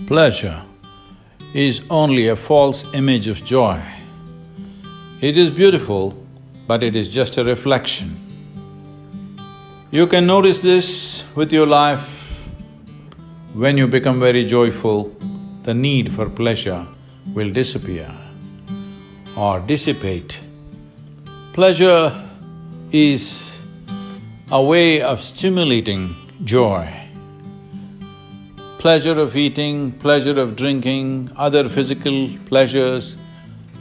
Pleasure is only a false image of joy. It is beautiful, but it is just a reflection. You can notice this with your life. When you become very joyful, the need for pleasure will disappear or dissipate. Pleasure is a way of stimulating joy. Pleasure of eating, pleasure of drinking, other physical pleasures,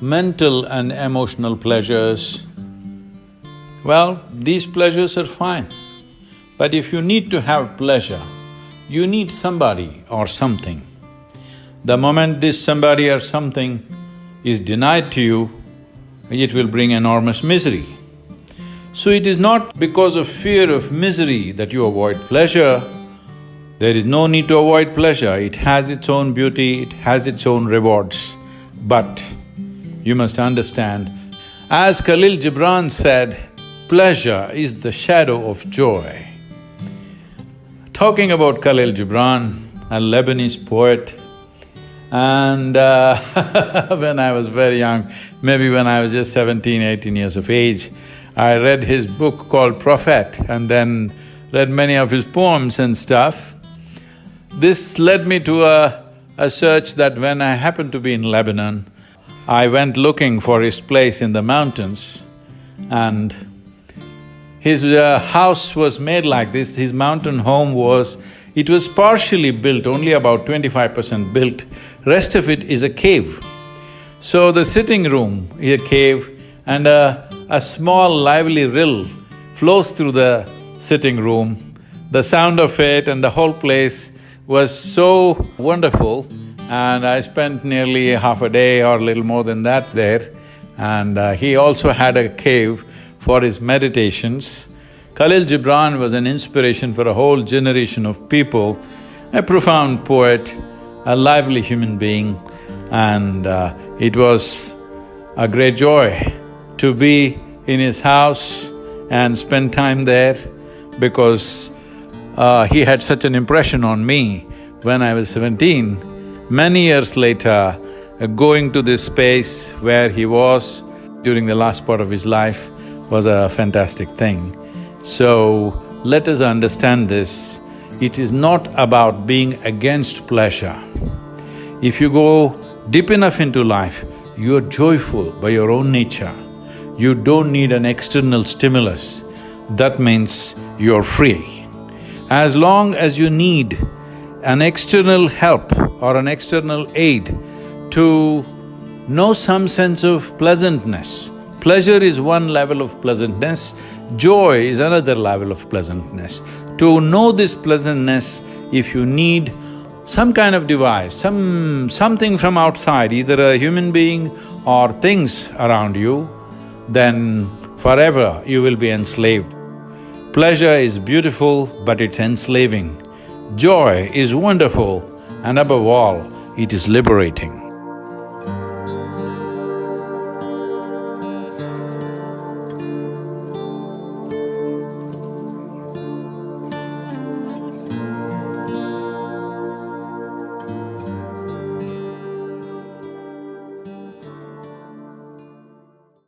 mental and emotional pleasures, well, these pleasures are fine. But if you need to have pleasure, you need somebody or something. The moment this somebody or something is denied to you, it will bring enormous misery. So it is not because of fear of misery that you avoid pleasure. There is no need to avoid pleasure, it has its own beauty, it has its own rewards. But you must understand, as Khalil Gibran said, pleasure is the shadow of joy. Talking about Khalil Gibran, a Lebanese poet, and when I was very young, maybe when I was just 17, 18 years of age, I read his book called Prophet and then read many of his poems and stuff. This led me to a search that when I happened to be in Lebanon, I went looking for his place in the mountains, and his house was made like this. His mountain home was… it was partially built, only about 25% built, rest of it is a cave. So the sitting room is a cave and a small lively rill flows through the sitting room. The sound of it and the whole place was so wonderful, and I spent nearly half a day or a little more than that there. And he also had a cave for his meditations. Khalil Gibran was an inspiration for a whole generation of people, a profound poet, a lively human being, and it was a great joy to be in his house and spend time there, because he had such an impression on me when I was 17. Many years later, going to this space where he was during the last part of his life was a fantastic thing. So, let us understand this. It is not about being against pleasure. If you go deep enough into life, you are joyful by your own nature. You don't need an external stimulus. That means you're free. As long as you need an external help or an external aid to know some sense of pleasantness, pleasure is one level of pleasantness, joy is another level of pleasantness. To know this pleasantness, if you need some kind of device, something from outside, either a human being or things around you, then forever you will be enslaved. Pleasure is beautiful, but it's enslaving. Joy is wonderful, and above all, it is liberating.